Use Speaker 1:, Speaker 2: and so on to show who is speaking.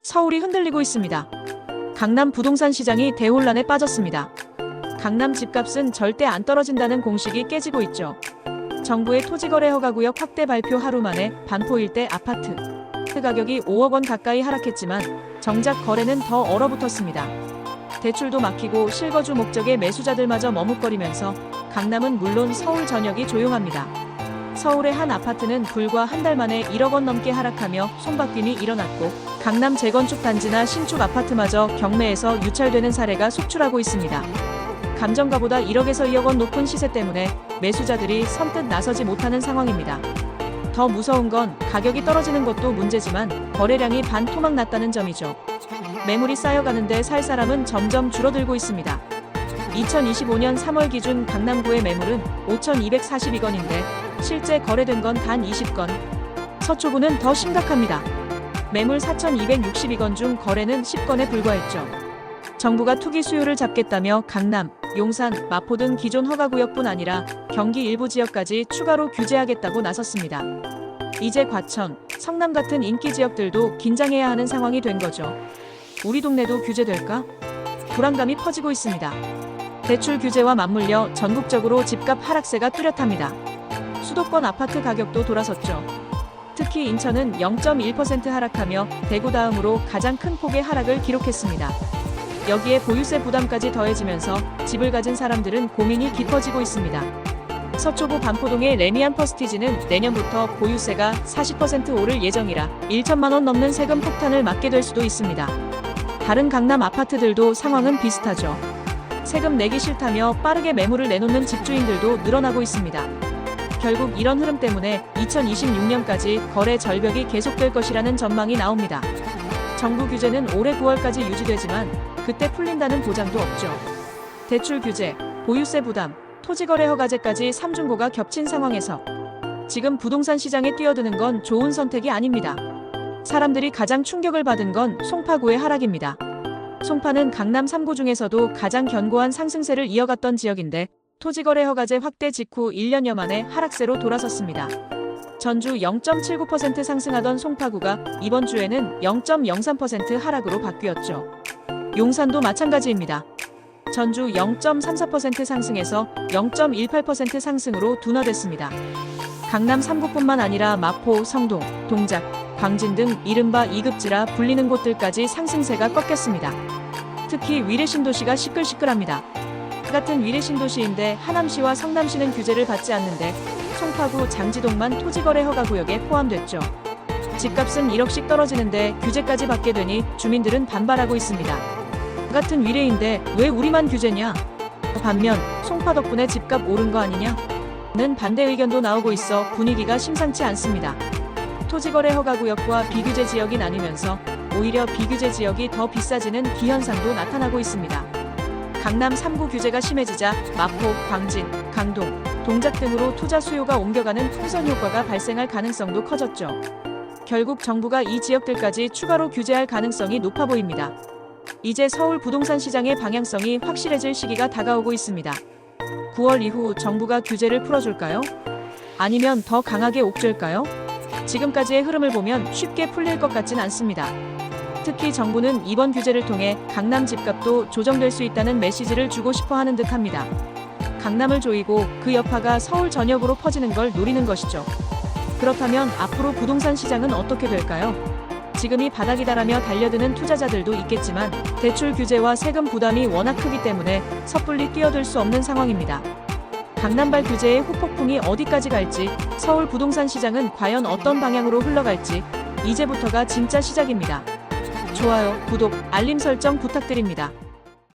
Speaker 1: 서울이 흔들리고 있습니다. 강남 부동산 시장이 대혼란에 빠졌습니다. 강남 집값은 절대 안 떨어진다는 공식이 깨지고 있죠. 정부의 토지거래 허가구역 확대 발표 하루 만에 반포 일대 아파트 가격이 5억 원 가까이 하락했지만 정작 거래는 더 얼어붙었습니다. 대출도 막히고 실거주 목적의 매수자들마저 머뭇거리면서 강남은 물론 서울 전역이 조용합니다. 서울의 한 아파트는 불과 한 달 만에 1억 원 넘게 하락하며 손바뀜이 일어났고 강남 재건축 단지나 신축 아파트마저 경매에서 유찰되는 사례가 속출하고 있습니다. 감정가보다 1억에서 2억 원 높은 시세 때문에 매수자들이 선뜻 나서지 못하는 상황입니다. 더 무서운 건 가격이 떨어지는 것도 문제지만 거래량이 반토막 났다는 점이죠. 매물이 쌓여가는데 살 사람은 점점 줄어들고 있습니다. 2025년 3월 기준 강남구의 매물은 5,242건인데 실제 거래된 건 단 20건. 서초구는 더 심각합니다. 매물 4,262건 중 거래는 10건에 불과했죠. 정부가 투기 수요를 잡겠다며 강남, 용산, 마포 등 기존 허가구역뿐 아니라 경기 일부 지역까지 추가로 규제하겠다고 나섰습니다. 이제 과천, 성남 같은 인기 지역들도 긴장해야 하는 상황이 된 거죠. 우리 동네도 규제될까? 불안감이 퍼지고 있습니다. 대출 규제와 맞물려 전국적으로 집값 하락세가 뚜렷합니다. 수도권 아파트 가격도 돌아섰죠. 특히 인천은 0.1% 하락하며 대구 다음으로 가장 큰 폭의 하락을 기록했습니다. 여기에 보유세 부담까지 더해지면서 집을 가진 사람들은 고민이 깊어지고 있습니다. 서초구 반포동의 레미안 퍼스티지는 내년부터 보유세가 40% 오를 예정이라 1천만 원 넘는 세금 폭탄을 맞게 될 수도 있습니다. 다른 강남 아파트들도 상황은 비슷하죠. 세금 내기 싫다며 빠르게 매물을 내놓는 집주인들도 늘어나고 있습니다. 결국 이런 흐름 때문에 2026년까지 거래 절벽이 계속될 것이라는 전망이 나옵니다. 정부 규제는 올해 9월까지 유지되지만 그때 풀린다는 보장도 없죠. 대출 규제, 보유세 부담, 토지거래 허가제까지 삼중고가 겹친 상황에서 지금 부동산 시장에 뛰어드는 건 좋은 선택이 아닙니다. 사람들이 가장 충격을 받은 건 송파구의 하락입니다. 송파는 강남 3구 중에서도 가장 견고한 상승세를 이어갔던 지역인데 토지거래 허가제 확대 직후 1년여 만에 하락세로 돌아섰습니다. 전주 0.79% 상승하던 송파구가 이번 주에는 0.03% 하락으로 바뀌었죠. 용산도 마찬가지입니다. 전주 0.34% 상승에서 0.18% 상승으로 둔화됐습니다. 강남 3구뿐만 아니라 마포, 성동, 동작, 광진 등 이른바 2급지라 불리는 곳들까지 상승세가 꺾였습니다. 특히 위례 신도시가 시끌시끌합니다. 같은 위례 신도시인데 하남시와 성남시는 규제를 받지 않는데 송파구 장지동만 토지거래 허가구역에 포함됐죠. 집값은 1억씩 떨어지는데 규제까지 받게 되니 주민들은 반발하고 있습니다. 같은 위례인데 왜 우리만 규제냐? 반면 송파 덕분에 집값 오른 거 아니냐? 는 반대 의견도 나오고 있어 분위기가 심상치 않습니다. 토지거래 허가구역과 비규제 지역이 나뉘면서 오히려 비규제 지역이 더 비싸지는 기현상도 나타나고 있습니다. 강남 3구 규제가 심해지자 마포, 광진, 강동, 동작 등으로 투자 수요가 옮겨가는 풍선 효과가 발생할 가능성도 커졌죠. 결국 정부가 이 지역들까지 추가로 규제할 가능성이 높아 보입니다. 이제 서울 부동산 시장의 방향성이 확실해질 시기가 다가오고 있습니다. 9월 이후 정부가 규제를 풀어줄까요? 아니면 더 강하게 옥죄일까요? 지금까지의 흐름을 보면 쉽게 풀릴 것 같진 않습니다. 특히 정부는 이번 규제를 통해 강남 집값도 조정될 수 있다는 메시지를 주고 싶어 하는 듯합니다. 강남을 조이고 그 여파가 서울 전역으로 퍼지는 걸 노리는 것이죠. 그렇다면 앞으로 부동산 시장은 어떻게 될까요? 지금이 바닥이다라며 달려드는 투자자들도 있겠지만 대출 규제와 세금 부담이 워낙 크기 때문에 섣불리 뛰어들 수 없는 상황입니다. 강남발 규제의 후폭풍이 어디까지 갈지, 서울 부동산 시장은 과연 어떤 방향으로 흘러갈지 이제부터가 진짜 시작입니다. 좋아요, 구독, 알림 설정 부탁드립니다.